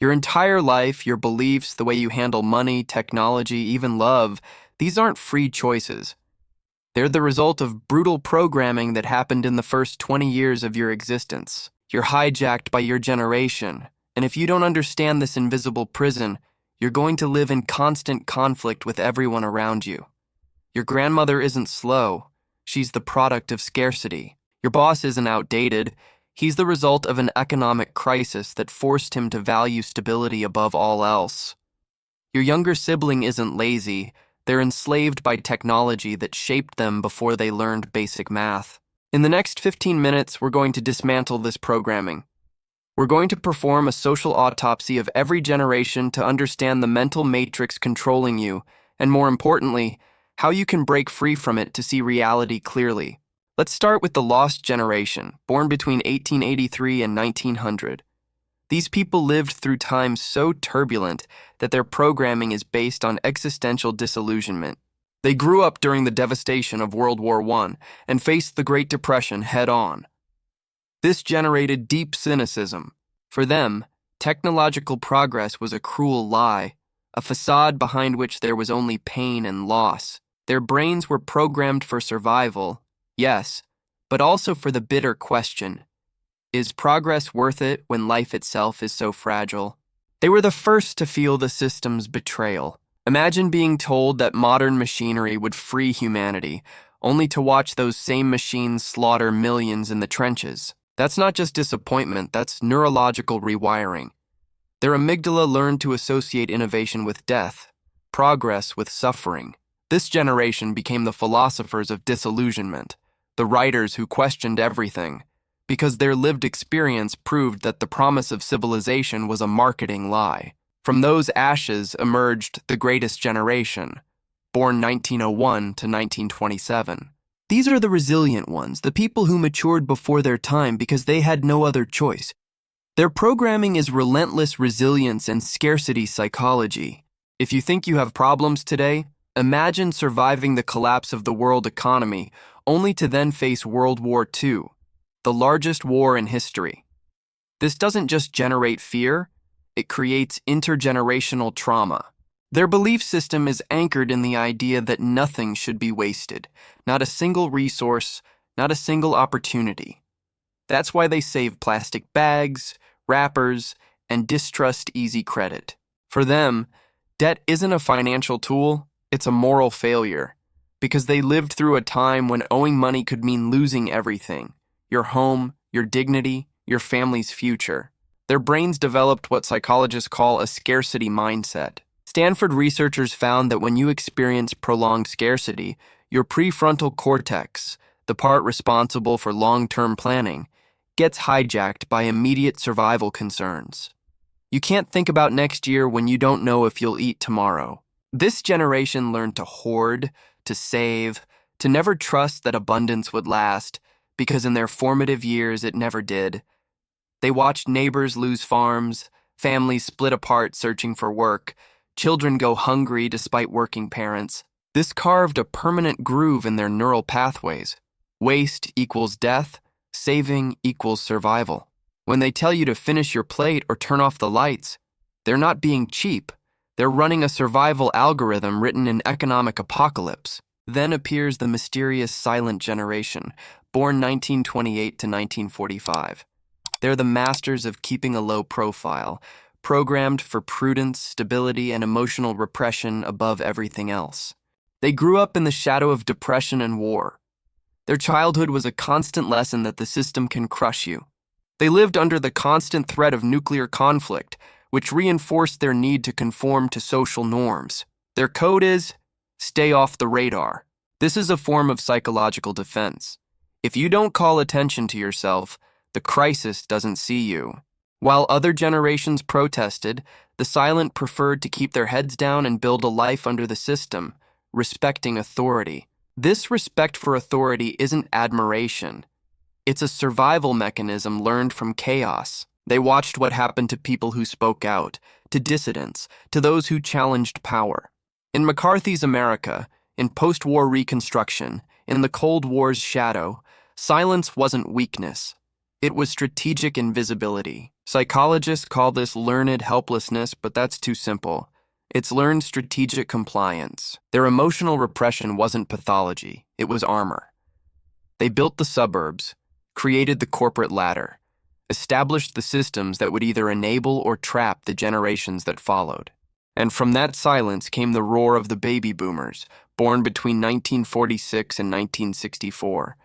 Your entire life, your beliefs, the way you handle money, technology, even love, these aren't free choices. They're the result of brutal programming that happened in the first 20 years of your existence. You're hijacked by your generation, and if you don't understand this invisible prison, you're going to live in constant conflict with everyone around you. Your grandmother isn't slow. She's the product of scarcity. Your boss isn't outdated. He's the result of an economic crisis that forced him to value stability above all else. Your younger sibling isn't lazy. They're enslaved by technology that shaped them before they learned basic math. In the next 15 minutes, we're going to dismantle this programming. We're going to perform a social autopsy of every generation to understand the mental matrix controlling you, and more importantly, how you can break free from it to see reality clearly. Let's start with the lost generation, born between 1883 and 1900. These people lived through times so turbulent that their programming is based on existential disillusionment. They grew up during the devastation of World War I and faced the Great Depression head-on. This generated deep cynicism. For them, technological progress was a cruel lie, a facade behind which there was only pain and loss. Their brains were programmed for survival, yes, but also for the bitter question, is progress worth it when life itself is so fragile? They were the first to feel the system's betrayal. Imagine being told that modern machinery would free humanity, only to watch those same machines slaughter millions in the trenches. That's not just disappointment, that's neurological rewiring. Their amygdala learned to associate innovation with death, progress with suffering. This generation became the philosophers of disillusionment, the writers who questioned everything, because their lived experience proved that the promise of civilization was a marketing lie. From those ashes emerged the greatest generation, born 1901 to 1927. These are the resilient ones, the people who matured before their time because they had no other choice. Their programming is relentless resilience and scarcity psychology. If you think you have problems today, imagine surviving the collapse of the world economy only to then face World War II, the largest war in history. This doesn't just generate fear, it creates intergenerational trauma. Their belief system is anchored in the idea that nothing should be wasted, not a single resource, not a single opportunity. That's why they save plastic bags, wrappers, and distrust easy credit. For them, debt isn't a financial tool, it's a moral failure, because they lived through a time when owing money could mean losing everything, your home, your dignity, your family's future. Their brains developed what psychologists call a scarcity mindset. Stanford researchers found that when you experience prolonged scarcity, your prefrontal cortex, the part responsible for long-term planning, gets hijacked by immediate survival concerns. You can't think about next year when you don't know if you'll eat tomorrow. This generation learned to hoard, to save, to never trust that abundance would last, because in their formative years it never did. They watched neighbors lose farms, families split apart searching for work, children go hungry despite working parents. This carved a permanent groove in their neural pathways. Waste equals death, saving equals survival. When they tell you to finish your plate or turn off the lights, they're not being cheap. They're running a survival algorithm written in economic apocalypse. Then appears the mysterious silent generation, born 1928 to 1945. They're the masters of keeping a low profile, programmed for prudence, stability, and emotional repression above everything else. They grew up in the shadow of depression and war. Their childhood was a constant lesson that the system can crush you. They lived under the constant threat of nuclear conflict, which reinforced their need to conform to social norms. Their code is, stay off the radar. This is a form of psychological defense. If you don't call attention to yourself, the crisis doesn't see you. While other generations protested, the silent preferred to keep their heads down and build a life under the system, respecting authority. This respect for authority isn't admiration. It's a survival mechanism learned from chaos. They watched what happened to people who spoke out, to dissidents, to those who challenged power. In McCarthy's America, in post-war Reconstruction, in the Cold War's shadow, silence wasn't weakness. It was strategic invisibility. Psychologists call this learned helplessness, but that's too simple. It's learned strategic compliance. Their emotional repression wasn't pathology, it was armor. They built the suburbs, created the corporate ladder, established the systems that would either enable or trap the generations that followed. And from that silence came the roar of the baby boomers, born between 1946 and 1964.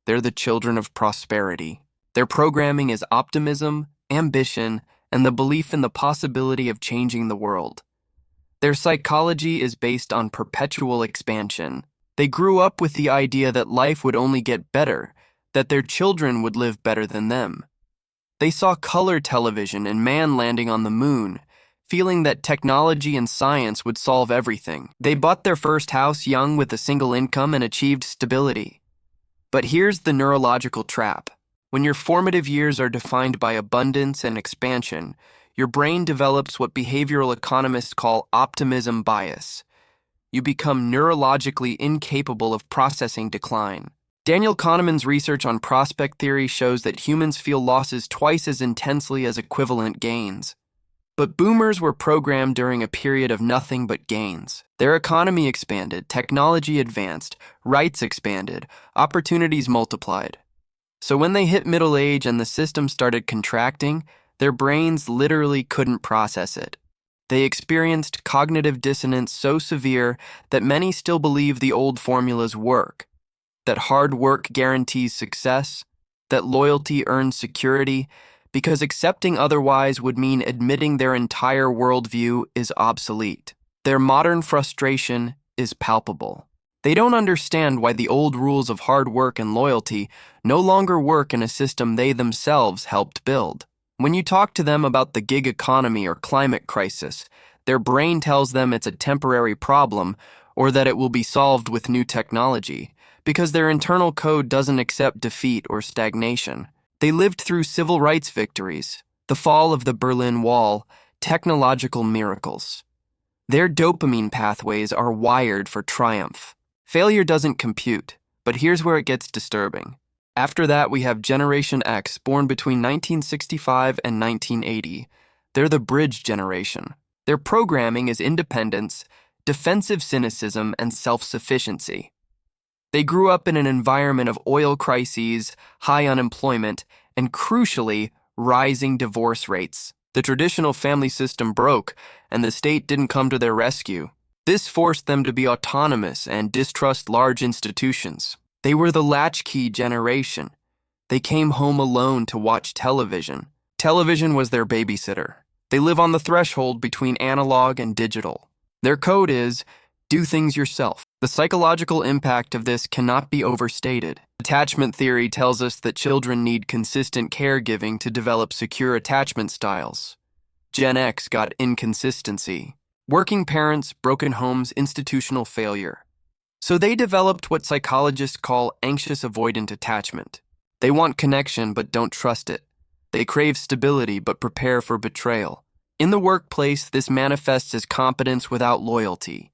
They're the children of prosperity. Their programming is optimism, ambition, and the belief in the possibility of changing the world. Their psychology is based on perpetual expansion. They grew up with the idea that life would only get better, that their children would live better than them. They saw color television and man landing on the moon, feeling that technology and science would solve everything. They bought their first house young with a single income and achieved stability. But here's the neurological trap. When your formative years are defined by abundance and expansion, your brain develops what behavioral economists call optimism bias. You become neurologically incapable of processing decline. Daniel Kahneman's research on prospect theory shows that humans feel losses twice as intensely as equivalent gains. But boomers were programmed during a period of nothing but gains. Their economy expanded, technology advanced, rights expanded, opportunities multiplied. So when they hit middle age and the system started contracting, their brains literally couldn't process it. They experienced cognitive dissonance so severe that many still believe the old formulas work, that hard work guarantees success, that loyalty earns security, because accepting otherwise would mean admitting their entire worldview is obsolete. Their modern frustration is palpable. They don't understand why the old rules of hard work and loyalty no longer work in a system they themselves helped build. When you talk to them about the gig economy or climate crisis, their brain tells them it's a temporary problem or that it will be solved with new technology, because their internal code doesn't accept defeat or stagnation. They lived through civil rights victories, the fall of the Berlin Wall, technological miracles. Their dopamine pathways are wired for triumph. Failure doesn't compute, but here's where it gets disturbing. After that, we have Generation X, born between 1965 and 1980. They're the bridge generation. Their programming is independence, defensive cynicism, and self-sufficiency. They grew up in an environment of oil crises, high unemployment, and crucially, rising divorce rates. The traditional family system broke, and the state didn't come to their rescue. This forced them to be autonomous and distrust large institutions. They were the latchkey generation. They came home alone to watch television. Television was their babysitter. They live on the threshold between analog and digital. Their code is, do things yourself. The psychological impact of this cannot be overstated. Attachment theory tells us that children need consistent caregiving to develop secure attachment styles. Gen X got inconsistency. Working parents, broken homes, institutional failure. So they developed what psychologists call anxious avoidant attachment. They want connection but don't trust it. They crave stability but prepare for betrayal. In the workplace, this manifests as competence without loyalty.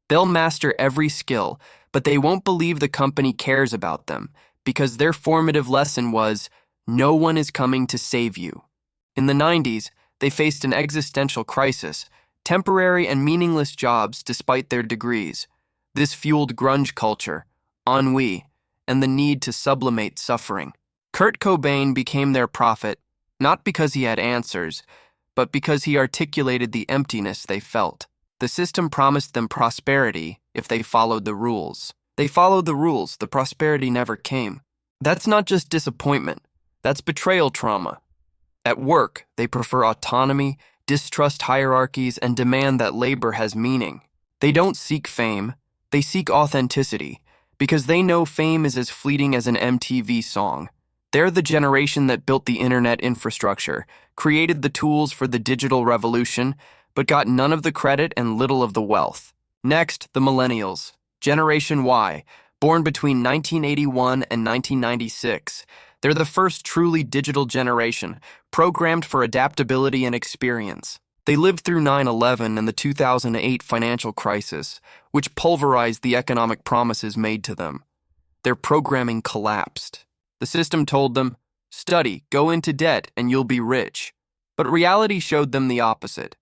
They'll master every skill, but they won't believe the company cares about them because their formative lesson was, no one is coming to save you. In the 90s, they faced an existential crisis, temporary and meaningless jobs despite their degrees. This fueled grunge culture, ennui, and the need to sublimate suffering. Kurt Cobain became their prophet, not because he had answers, but because he articulated the emptiness they felt. The system promised them prosperity if they followed the rules. They followed the rules, the prosperity never came. That's not just disappointment, that's betrayal trauma. At work, they prefer autonomy, distrust hierarchies, and demand that labor has meaning. They don't seek fame. They seek authenticity, because they know fame is as fleeting as an MTV song. They're the generation that built the internet infrastructure, created the tools for the digital revolution, but got none of the credit and little of the wealth. Next, the Millennials, Generation Y, born between 1981 and 1996. They're the first truly digital generation, programmed for adaptability and experience. They lived through 9/11 and the 2008 financial crisis, which pulverized the economic promises made to them. Their programming collapsed. The system told them, study, go into debt, and you'll be rich. But reality showed them the opposite.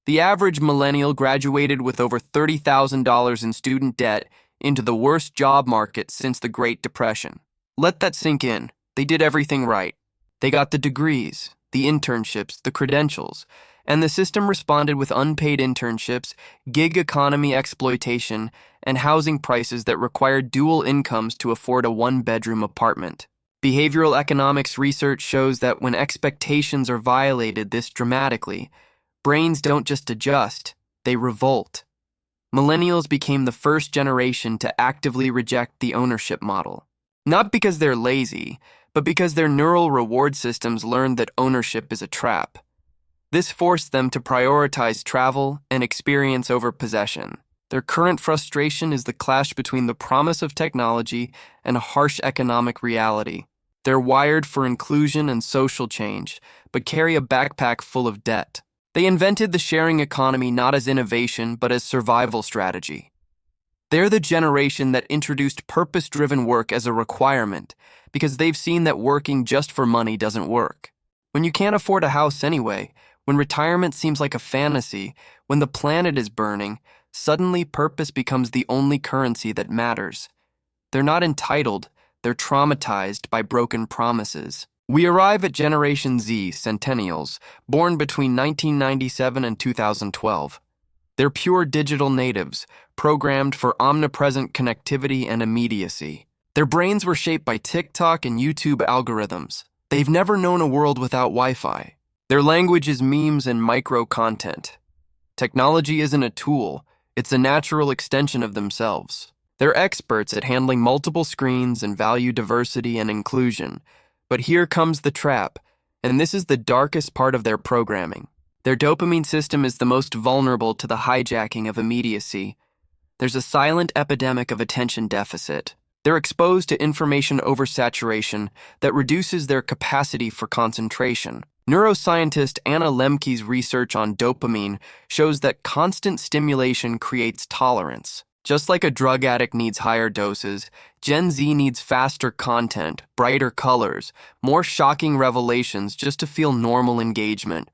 The average millennial graduated with over $30,000 in student debt into the worst job market since the Great Depression. Let that sink in. They did everything right. They got the degrees, the internships, the credentials, and the system responded with unpaid internships, gig economy exploitation, and housing prices that required dual incomes to afford a one-bedroom apartment. Behavioral economics research shows that when expectations are violated this dramatically, brains don't just adjust, they revolt. Millennials became the first generation to actively reject the ownership model. Not because they're lazy, but because their neural reward systems learned that ownership is a trap. This forced them to prioritize travel and experience over possession. Their current frustration is the clash between the promise of technology and a harsh economic reality. They're wired for inclusion and social change, but carry a backpack full of debt. They invented the sharing economy not as innovation, but as survival strategy. They're the generation that introduced purpose-driven work as a requirement, because they've seen that working just for money doesn't work. When you can't afford a house anyway, when retirement seems like a fantasy, when the planet is burning, suddenly purpose becomes the only currency that matters. They're not entitled, they're traumatized by broken promises. We arrive at Generation Z, Centennials, born between 1997 and 2012. They're pure digital natives, programmed for omnipresent connectivity and immediacy. Their brains were shaped by TikTok and YouTube algorithms. They've never known a world without Wi-Fi. Their language is memes and micro-content. Technology isn't a tool, it's a natural extension of themselves. They're experts at handling multiple screens and value diversity and inclusion. But here comes the trap, and this is the darkest part of their programming. Their dopamine system is the most vulnerable to the hijacking of immediacy. There's a silent epidemic of attention deficit. They're exposed to information oversaturation that reduces their capacity for concentration. Neuroscientist Anna Lemke's research on dopamine shows that constant stimulation creates tolerance. Just like a drug addict needs higher doses, Gen Z needs faster content, brighter colors, more shocking revelations just to feel normal engagement.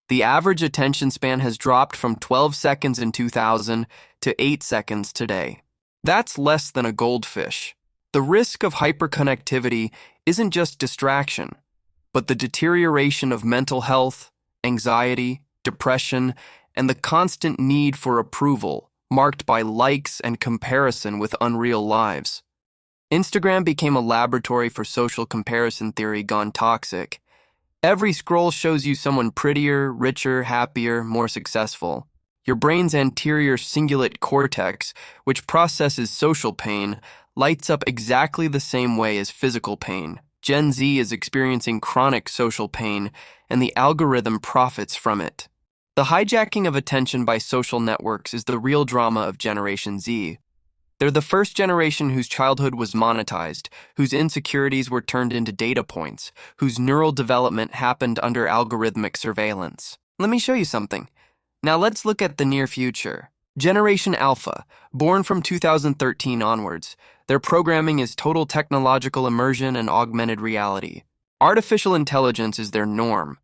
The average attention span has dropped from 12 seconds in 2000 to 8 seconds today. That's less than a goldfish. The risk of hyperconnectivity isn't just distraction, but the deterioration of mental health, anxiety, depression, and the constant need for approval, marked by likes and comparison with unreal lives. Instagram became a laboratory for social comparison theory gone toxic. Every scroll shows you someone prettier, richer, happier, more successful. Your brain's anterior cingulate cortex, which processes social pain, lights up exactly the same way as physical pain. Gen Z is experiencing chronic social pain, and the algorithm profits from it. The hijacking of attention by social networks is the real drama of Generation Z. They're the first generation whose childhood was monetized, whose insecurities were turned into data points, whose neural development happened under algorithmic surveillance. Let me show you something. Now let's look at the near future. Generation Alpha, born from 2013 onwards, their programming is total technological immersion and augmented reality. Artificial intelligence is their norm.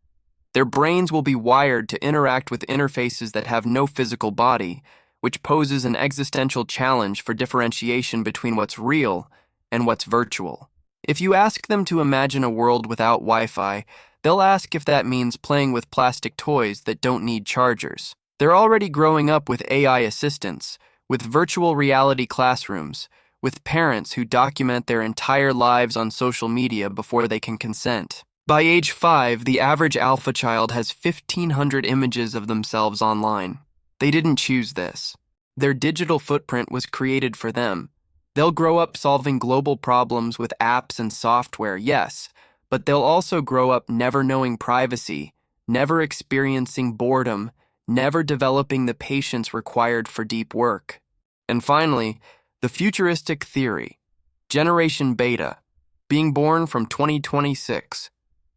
Their brains will be wired to interact with interfaces that have no physical body, which poses an existential challenge for differentiation between what's real and what's virtual. If you ask them to imagine a world without Wi-Fi, they'll ask if that means playing with plastic toys that don't need chargers. They're already growing up with AI assistants, with virtual reality classrooms, with parents who document their entire lives on social media before they can consent. By age 5, the average alpha child has 1,500 images of themselves online. They didn't choose this. Their digital footprint was created for them. They'll grow up solving global problems with apps and software, yes, but they'll also grow up never knowing privacy, never experiencing boredom, never developing the patience required for deep work. And finally, the futuristic theory, Generation Beta, being born from 2026.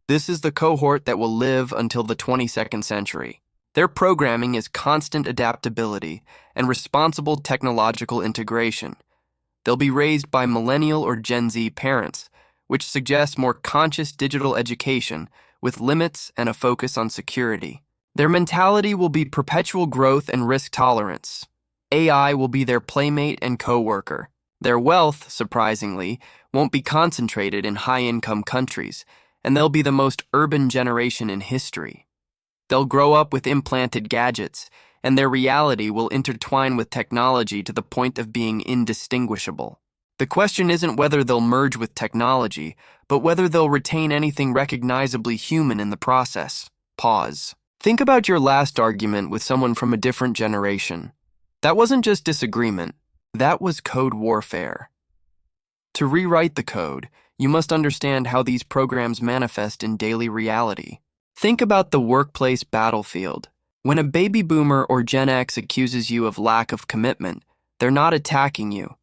This is the cohort that will live until the 22nd century. Their programming is constant adaptability and responsible technological integration. They'll be raised by millennial or Gen Z parents, which suggests more conscious digital education with limits and a focus on security. Their mentality will be perpetual growth and risk tolerance. AI will be their playmate and co-worker. Their wealth, surprisingly, won't be concentrated in high-income countries, and they'll be the most urban generation in history. They'll grow up with implanted gadgets, and their reality will intertwine with technology to the point of being indistinguishable. The question isn't whether they'll merge with technology, but whether they'll retain anything recognizably human in the process. Pause. Think about your last argument with someone from a different generation. That wasn't just disagreement, that was code warfare. To rewrite the code, you must understand how these programs manifest in daily reality. Think about the workplace battlefield. When a baby boomer or Gen X accuses you of lack of commitment, they're not attacking you.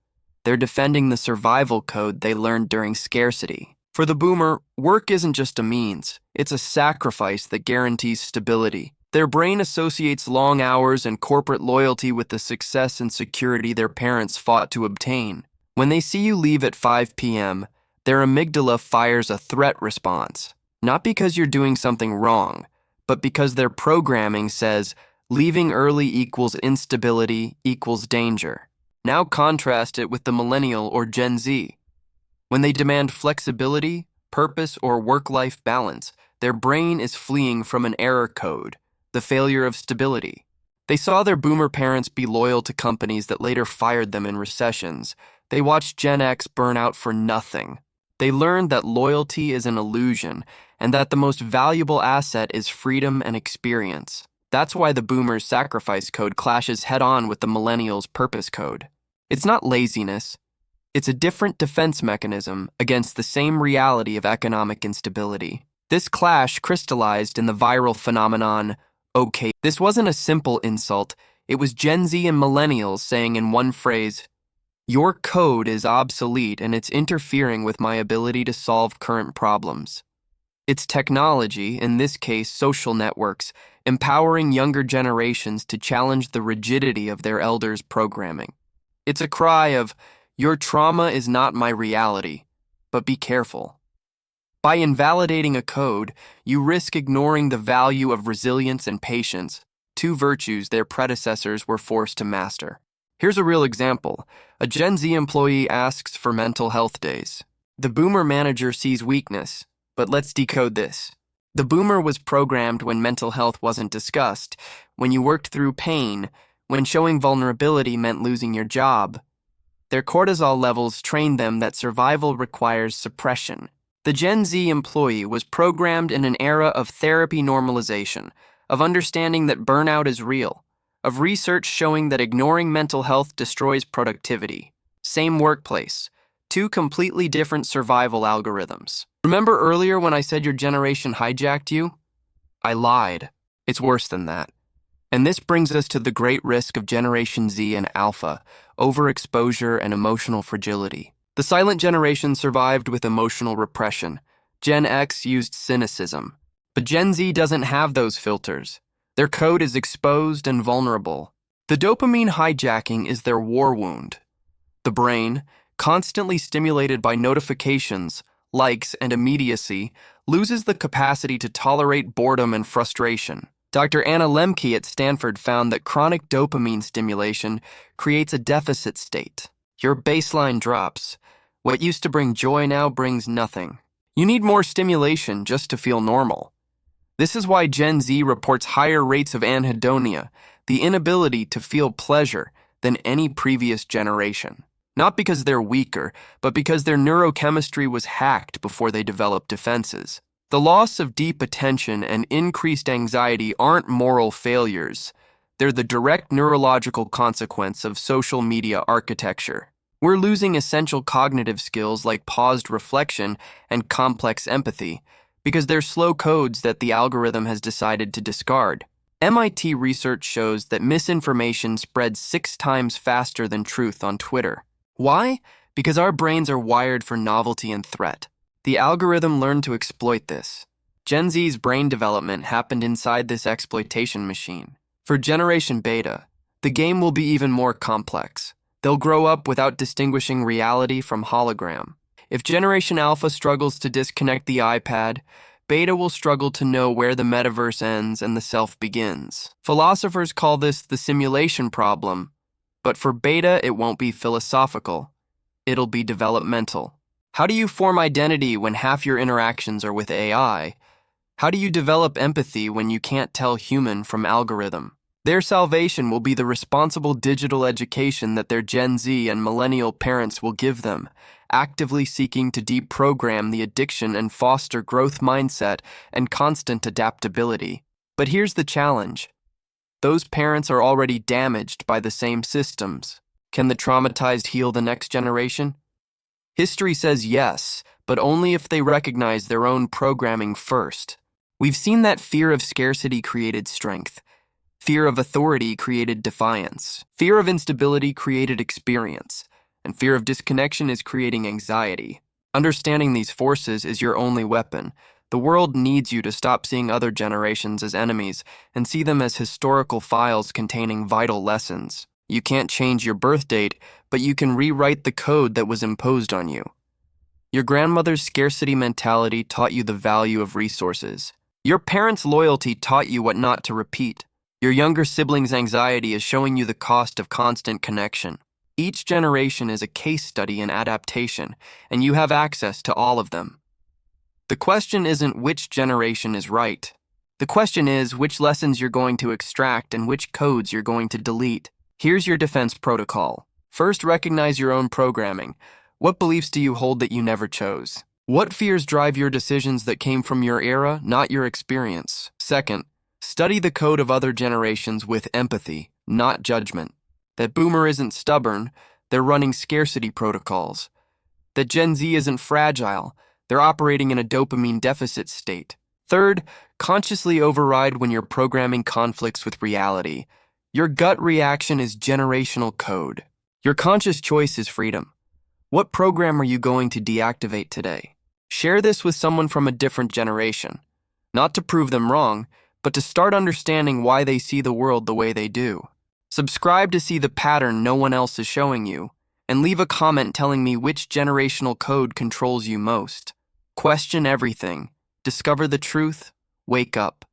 They're defending the survival code they learned during scarcity. For the boomer, work isn't just a means, it's a sacrifice that guarantees stability. Their brain associates long hours and corporate loyalty with the success and security their parents fought to obtain. When they see you leave at 5 p.m., their amygdala fires a threat response. Not because you're doing something wrong, but because their programming says leaving early equals instability equals danger. Now contrast it with the Millennial or Gen Z. When they demand flexibility, purpose, or work-life balance, their brain is fleeing from an error code, the failure of stability. They saw their boomer parents be loyal to companies that later fired them in recessions. They watched Gen X burn out for nothing. They learned that loyalty is an illusion and that the most valuable asset is freedom and experience. That's why the boomers' sacrifice code clashes head-on with the millennials' purpose code. It's not laziness. It's a different defense mechanism against the same reality of economic instability. This clash crystallized in the viral phenomenon, "Okay." This wasn't a simple insult. It was Gen Z and millennials saying in one phrase, "Your code is obsolete and it's interfering with my ability to solve current problems." It's technology, in this case social networks, empowering younger generations to challenge the rigidity of their elders' programming. It's a cry of, "Your trauma is not my reality, but be careful." By invalidating a code, you risk ignoring the value of resilience and patience, two virtues their predecessors were forced to master. Here's a real example. A Gen Z employee asks for mental health days. The boomer manager sees weakness, but let's decode this. The boomer was programmed when mental health wasn't discussed, when you worked through pain, when showing vulnerability meant losing your job. Their cortisol levels trained them that survival requires suppression. The Gen Z employee was programmed in an era of therapy normalization, of understanding that burnout is real, of research showing that ignoring mental health destroys productivity. Same workplace, two completely different survival algorithms. Remember earlier when I said your generation hijacked you? I lied. It's worse than that. And this brings us to the great risk of Generation Z and Alpha, overexposure and emotional fragility. The silent generation survived with emotional repression. Gen X used cynicism. But Gen Z doesn't have those filters. Their code is exposed and vulnerable. The dopamine hijacking is their war wound. The brain, constantly stimulated by notifications, likes, and immediacy, loses the capacity to tolerate boredom and frustration. Dr. Anna Lemke at Stanford found that chronic dopamine stimulation creates a deficit state. Your baseline drops. What used to bring joy now brings nothing. You need more stimulation just to feel normal. This is why Gen Z reports higher rates of anhedonia, the inability to feel pleasure, than any previous generation. Not because they're weaker, but because their neurochemistry was hacked before they developed defenses. The loss of deep attention and increased anxiety aren't moral failures. They're the direct neurological consequence of social media architecture. We're losing essential cognitive skills like paused reflection and complex empathy because they're slow codes that the algorithm has decided to discard. MIT research shows that misinformation spreads 6 times faster than truth on Twitter. Why? Because our brains are wired for novelty and threat. The algorithm learned to exploit this. Gen Z's brain development happened inside this exploitation machine. For Generation Beta, the game will be even more complex. They'll grow up without distinguishing reality from hologram. If Generation Alpha struggles to disconnect the iPad, Beta will struggle to know where the metaverse ends and the self begins. Philosophers call this the simulation problem, but for Beta, it won't be philosophical. It'll be developmental. How do you form identity when half your interactions are with AI? How do you develop empathy when you can't tell human from algorithm? Their salvation will be the responsible digital education that their Gen Z and millennial parents will give them, actively seeking to deprogram the addiction and foster growth mindset and constant adaptability. But here's the challenge. Those parents are already damaged by the same systems. Can the traumatized heal the next generation? History says yes, but only if they recognize their own programming first. We've seen that fear of scarcity created strength. Fear of authority created defiance. Fear of instability created experience. And fear of disconnection is creating anxiety. Understanding these forces is your only weapon. The world needs you to stop seeing other generations as enemies and see them as historical files containing vital lessons. You can't change your birth date, but you can rewrite the code that was imposed on you. Your grandmother's scarcity mentality taught you the value of resources. Your parents' loyalty taught you what not to repeat. Your younger sibling's anxiety is showing you the cost of constant connection. Each generation is a case study in adaptation, and you have access to all of them. The question isn't which generation is right. The question is which lessons you're going to extract and which codes you're going to delete. Here's your defense protocol. First, recognize your own programming. What beliefs do you hold that you never chose? What fears drive your decisions that came from your era, not your experience? Second, study the code of other generations with empathy, not judgment. That boomer isn't stubborn, they're running scarcity protocols. That Gen Z isn't fragile, they're operating in a dopamine deficit state. Third, consciously override when your programming conflicts with reality. Your gut reaction is generational code. Your conscious choice is freedom. What program are you going to deactivate today? Share this with someone from a different generation. Not to prove them wrong, but to start understanding why they see the world the way they do. Subscribe to see the pattern no one else is showing you, and leave a comment telling me which generational code controls you most. Question everything. Discover the truth. Wake up.